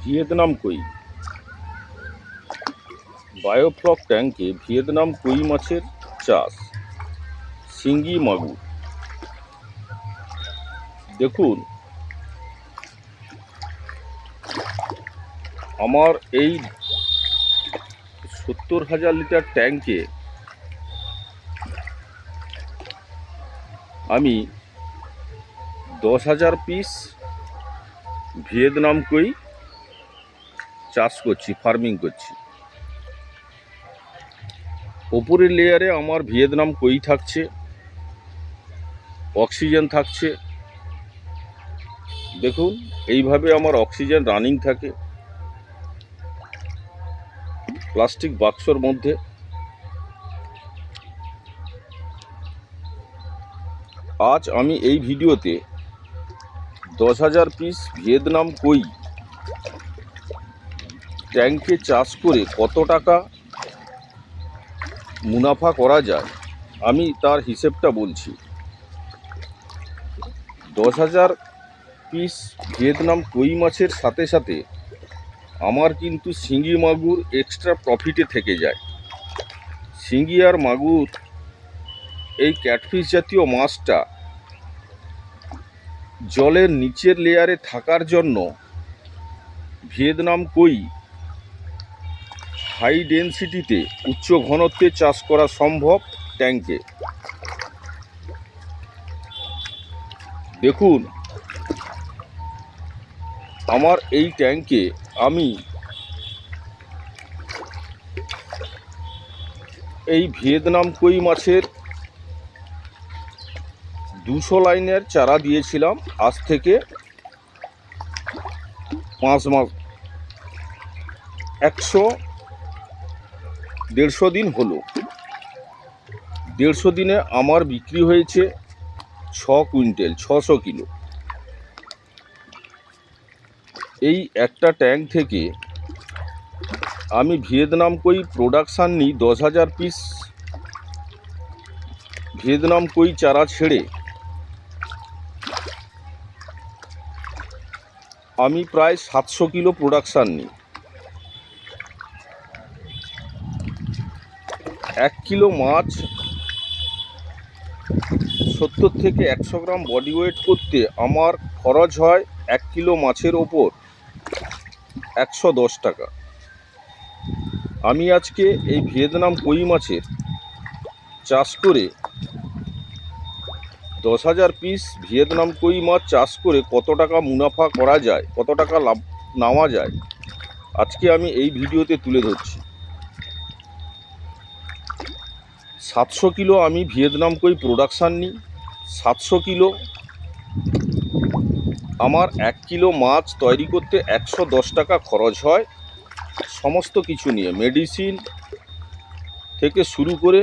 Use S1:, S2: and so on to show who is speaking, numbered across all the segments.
S1: Vietnam কই। Biofloc ট্যাঙ্কে Vietnam কই মাছের চাষ। শিঙ্গি মাগুর। দেখুন, আমার এই 70,000 লিটার ট্যাঙ্কে আমি 10,000 পিস ভিয়েতনাম কই চাষ করছি, ফার্মিং করছি। ওপরের লেয়ারে আমার ভিয়েতনাম কই থাকছে, অক্সিজেন থাকছে। দেখুন, এইভাবে আমার অক্সিজেন রানিং থাকে প্লাস্টিক বাক্সর মধ্যে। আজ আমি এই ভিডিওতে 10,000 পিস ভিয়েতনাম কই ট্যাঙ্কে চাষ করে কত টাকা মুনাফা করা যায় আমি তার হিসেবটা বলছি। 10,000 পিস ভিয়েতনাম কই মাছের সাথে সাথে আমার কিন্তু শিঙ্গি মাগুর এক্সট্রা প্রফিটে থেকে যায়। শিঙ্গি আর মাগুর, এই ক্যাটফিশ জাতীয় মাছটা জলের নিচের লেয়ারে থাকার জন্য ভিয়েতনাম কই হাই ডেনসিটিতে উচ্চ ঘনত্বে চাষ করা সম্ভব ট্যাঙ্কে। দেখুন, আমার এই ট্যাঙ্কে আমি এই ভিয়েতনাম কই মাছের 200 লাইনের চারা দিয়েছিলাম আজ থেকে 5 মাস, 150 দিন হলো। 150 দিনে আমার বিক্রি হয়েছে 6 কুইন্টাল, 600 কিলো। এই একটা ট্যাঙ্ক থেকে আমি ভিয়েতনাম কই প্রোডাকশান নিই 10,000 পিস ভিয়েতনাম কই চারা ছেড়ে আমি প্রায় 700 কিলো প্রোডাকশান নিই। 1 কিলো মাছ 70 থেকে 100 গ্রাম বডি ওয়েট করতে আমার খরচ হয় 1 কিলো মাছের ওপর 110 টাকা। আমি আজকে এই ভিয়েতনাম কই মাছের চাষ করে 10,000 পিস ভিয়েতনাম কই মাছ চাষ করে কত টাকা মুনাফা করা যায়, কত টাকা লাভ নেওয়া যায়, আজকে আমি এই ভিডিওতে তুলে ধরছি। 700 কিলো আমি ভিয়েতনাম কই প্রোডাকশান নিই। 700 কিলো আমার 1 কিলো মাছ তৈরি করতে 110 টাকা খরচ হয়। সমস্ত কিছু নিয়ে, মেডিসিন থেকে শুরু করে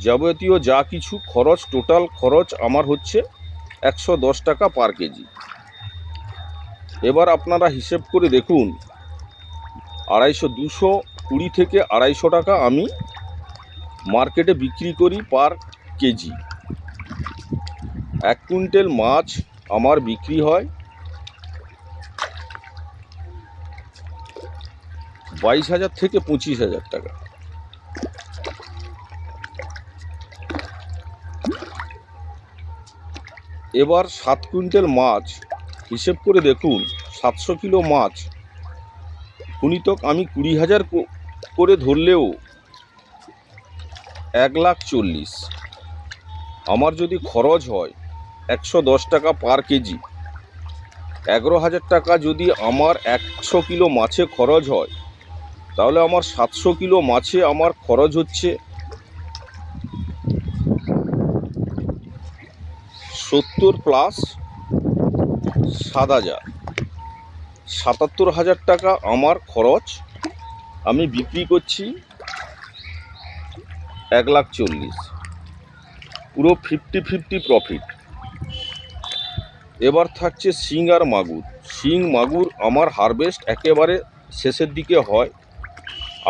S1: যাবতীয় যা কিছু খরচ, টোটাল খরচ আমার হচ্ছে 110 টাকা পার কেজি। এবার আপনারা হিসেব করে দেখুন, 220 থেকে 250 টাকা আমি মার্কেটে বিক্রি করি পার কেজি। 1 কুইন্টাল মাছ আমার বিক্রি হয় 22,000 থেকে 25,000 টাকা। এবার 7 কুইন্টাল মাছ হিসেব করে দেখুন, 700 কিলো মাছ গুণিতক আমি 20,000 করে ধরলেও 1,40,000। আমার যদি খরচ হয় 110 টাকা পার কেজি, 11,000 টাকা যদি আমার 100 কিলো মাছে খরচ হয়, তাহলে আমার 700 কিলো মাছে আমার খরচ হচ্ছে 70 প্লাস 7,000, 77,000 টাকা আমার খরচ। আমি বিক্রি করছি 1,40,000, পুরো 50-50 প্রফিট। এবার থাকছে শিং আর মাগুর। শিং মাগুর আমার হারভেস্ট একেবারে শেষের দিকে হয়।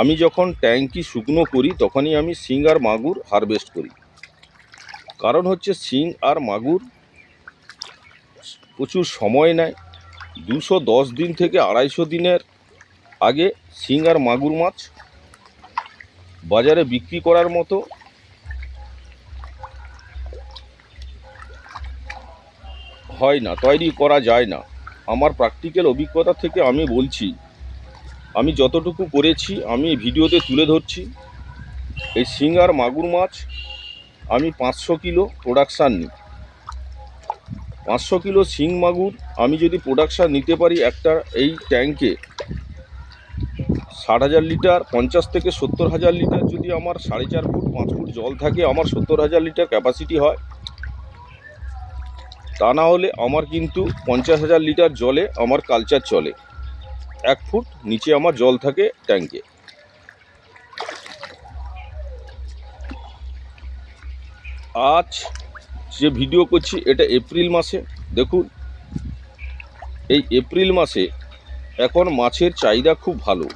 S1: আমি যখন ট্যাঙ্কি শুকনো করি তখনই আমি শিং আর মাগুর হারভেস্ট করি। কারণ হচ্ছে শিং আর মাগুর প্রচুর সময় নেয়, 210 দিন থেকে 250 দিনের আগে শিং আর মাগুর মাছ বাজারে বিক্রি করার মতো হয় না, তৈরি করা যায় না। আমার প্র্যাকটিক্যাল অভিজ্ঞতা থেকে আমি বলছি, আমি যতটুকু করেছি আমি ভিডিওতে তুলে ধরছি। এই শিং আর মাগুর মাছ আমি 500 কিলো প্রোডাকশান নিই। 500 কিলো শিং মাগুর আমি যদি প্রোডাকশান নিতে পারি একটা এই ট্যাঙ্কে 60,000 লিটার, 50 থেকে 70,000 লিটার, যদি আমার 4.5 ফুট 5 ফুট জল থাকে আমার 70,000 লিটার ক্যাপাসিটি হয়। তা না হলে আমার কিন্তু 50,000 লিটার জলে আমার কালচার চলে। 1 ফুট নিচে আমার জল থাকে ট্যাঙ্কে। আজ যে ভিডিও করছি এটা এপ্রিল মাসে। দেখুন এই এপ্রিল মাসে এখন মাছের চাহিদা খুব ভালো।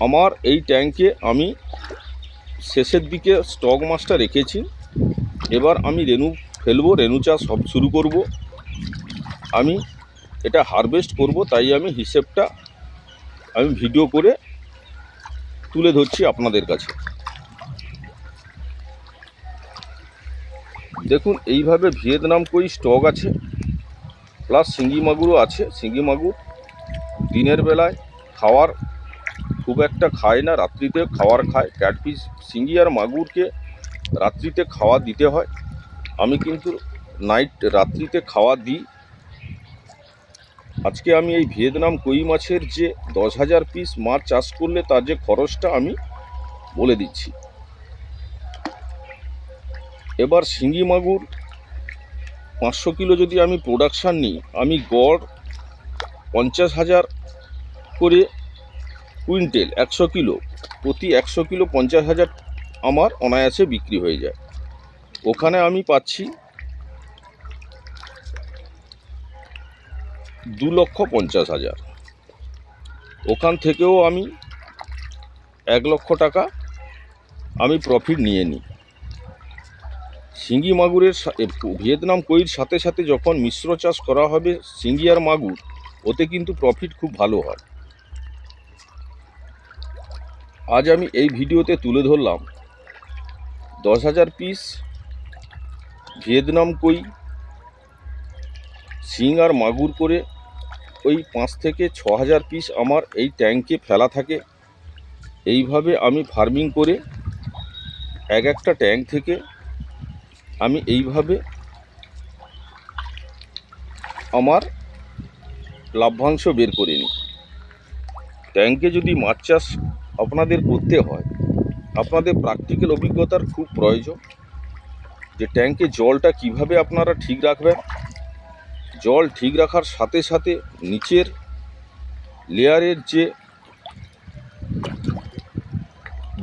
S1: আমার এই ট্যাঙ্কে আমি শেষের দিকে স্টক মাছটা রেখেছি। এবার আমি রেনু ফেলবো, রেনু চাষ সব শুরু করব। আমি এটা হারভেস্ট করব, তাই আমি হিসেবটা আমি ভিডিও করে তুলে ধরছি আপনাদের কাছে। দেখুন এইভাবে ভিয়েতনাম কই স্টক আছে, প্লাস শিঙ্গি মাগুরও আছে। শিঙ্গি মাগুর দিনের বেলায় খাওয়ার খুব একটা খায় না, রাত্রিতে খাওয়ার খায়। ক্যাটফিশ শিঙ্গি আর মাগুরকে রাত্রিতে খাওয়া দিতে হয়। আমি কিন্তু রাত্রিতে খাওয়া দিই। আজকে আমি এই ভিয়েতনাম কই মাছের যে 10,000 পিস মাছ চাষ করলে তার যে খরচটা আমি বলে দিচ্ছি। এবার শিঙ্গি মাগুর 500 কিলো যদি আমি প্রোডাকশান নিই, আমি গড় 50,000 করে কুইন্টেল, 100 কিলো প্রতি 100 কিলো 50,000 আমার অনায়াসে বিক্রি হয়ে যায়। ওখানে আমি পাচ্ছি 2,50,000। ওখান থেকেও আমি 1 লক্ষ টাকা আমি প্রফিট নিয়ে নিই। শিঙ্গি মাগুরের ভিয়েতনাম কইর সাথে সাথে যখন মিশ্র চাষ করা হবে শিঙ্গি আর মাগুর, ওতে কিন্তু প্রফিট খুব ভালো হয়। আজ আমি এই ভিডিওতে তুলে ধরলাম 10,000 পিস ভিয়েতনাম কই শিং আর মাগুর করে ওই 5 থেকে 6,000 পিস আমার এই ট্যাঙ্কে ফেলা থাকে। এইভাবে আমি ফার্মিং করে একটা ট্যাঙ্ক থেকে আমি এইভাবে আমার লাভ্যাংশ বের করে নিই। ট্যাঙ্কে যদি মাছ চাষ আপনাদের করতে হয়, আপনাদের প্র্যাকটিক্যাল অভিজ্ঞতার খুব প্রয়োজন। যে ট্যাঙ্কে জলটা কিভাবে আপনারা ঠিক রাখবেন, জল ঠিক রাখার সাথে সাথে নিচের লেয়ারের যে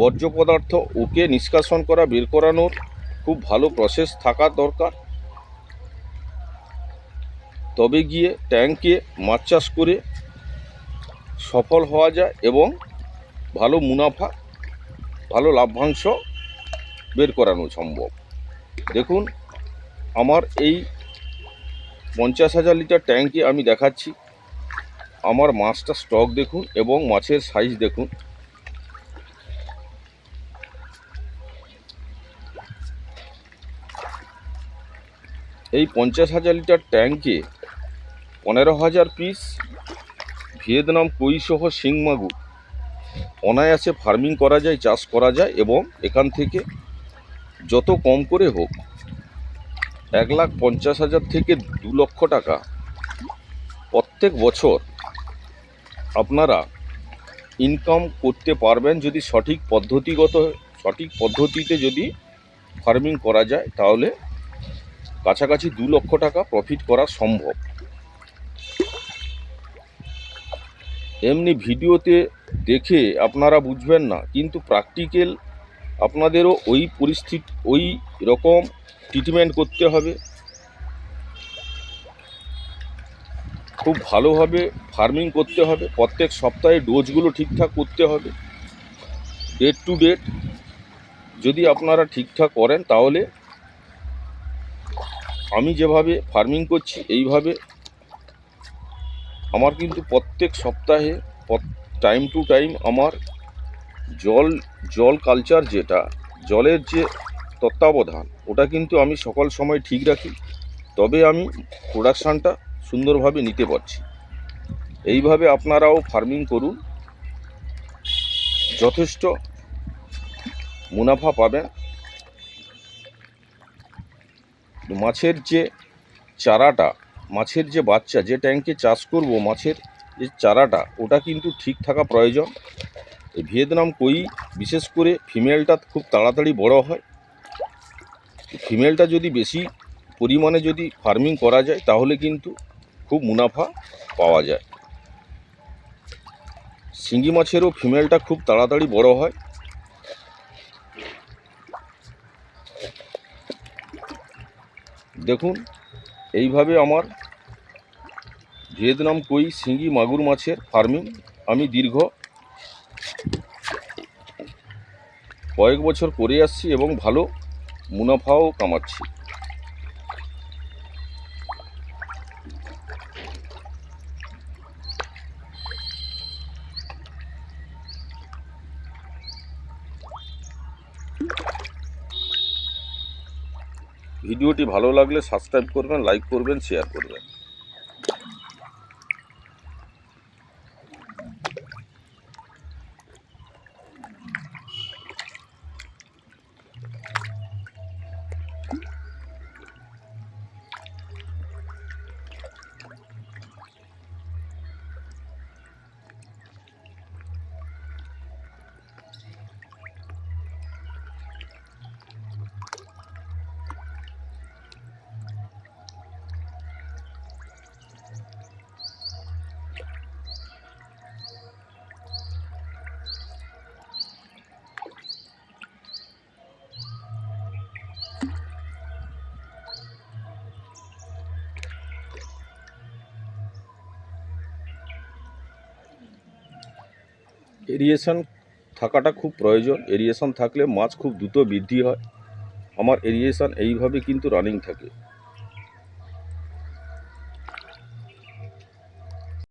S1: বর্জ্য পদার্থ ওকে নিষ্কাশন করা, বের করানোর খুব ভালো প্রসেস থাকা দরকার। তবে গিয়ে ট্যাঙ্কে মাছ চাষ করে সফল হওয়া যায় এবং ভালো মুনাফা, ভালো লাভ্যাংশ বের করানো সম্ভব। দেখুন আমার এই 50,000 লিটার ট্যাঙ্কে আমি দেখাচ্ছি। আমার মাছটা স্টক দেখুন এবং মাছের সাইজ দেখুন। এই 50,000 লিটার ট্যাঙ্কে 15,000 পিস ভিয়েতনাম কই সহ শিং মাগুর অনায়াসে ফার্মিং করা যায়, চাষ করা যায়। এবং এখান থেকে যত কম করে হোক 1,50,000 থেকে 2 লক্ষ টাকা প্রত্যেক বছর আপনারা ইনকাম করতে পারবেন যদি সঠিক পদ্ধতিতে যদি ফার্মিং করা যায়, তাহলে কাছাকাছি 2 লক্ষ টাকা প্রফিট করা সম্ভব। এমনি ভিডিওতে দেখে আপনারা বুঝবেন না, কিন্তু প্র্যাকটিক্যাল আপনাদেরও ওই রকম ট্রিটমেন্ট করতে হবে। খুব ভালোভাবে ফার্মিং করতে হবে। প্রত্যেক সপ্তাহে ডোজগুলো ঠিকঠাক করতে হবে, ডেট টু ডেট। যদি আপনারা ঠিকঠাক করেন তাহলে আমি যেভাবে ফার্মিং করছি এইভাবে আমার কিন্তু প্রত্যেক সপ্তাহে টাইম টু টাইম আমার জল কালচার, যেটা জলের যে তত্ত্বাবধান, ওটা কিন্তু আমি সকল সময় ঠিক রাখি, তবে আমি প্রোডাকশানটা সুন্দরভাবে নিতে পারছি। এইভাবে আপনারাও ফার্মিং করুন, যথেষ্ট মুনাফা পাবেন। মাছের যে চারাটা, মাছের যে বাচ্চা, যে ট্যাঙ্কে চাষ করব মাছের যে চারাটা, ওটা কিন্তু ঠিক থাকা প্রয়োজন। এই ভিয়েতনাম কই বিশেষ করে ফিমেলটা খুব তাড়াতাড়ি বড় হয়। ফিমেলটা যদি বেশি পরিমাণে যদি ফার্মিং করা যায় তাহলে কিন্তু খুব মুনাফা পাওয়া যায়। শিঙ্গি মাছেরও ফিমেলটা খুব তাড়াতাড়ি বড় হয়। দেখুন, এইভাবে আমার ভিয়েতনাম কই, শিঙ্গি, মাগুর মাছের ফার্মিং আমি দীর্ঘ কয়েক বছর করে আসছি এবং ভালো মুনাফাও কামাচ্ছি। ভিডিওটি ভালো লাগলে সাবস্ক্রাইব করবেন, লাইক করবেন, শেয়ার করবেন। এরিয়েশন থাকাটা খুব প্রয়োজন। এরিয়েশন থাকলে মাছ খুব দ্রুত বৃদ্ধি হয়। আমার এরিয়েশন এইভাবে কিন্তু রানিং থাকে।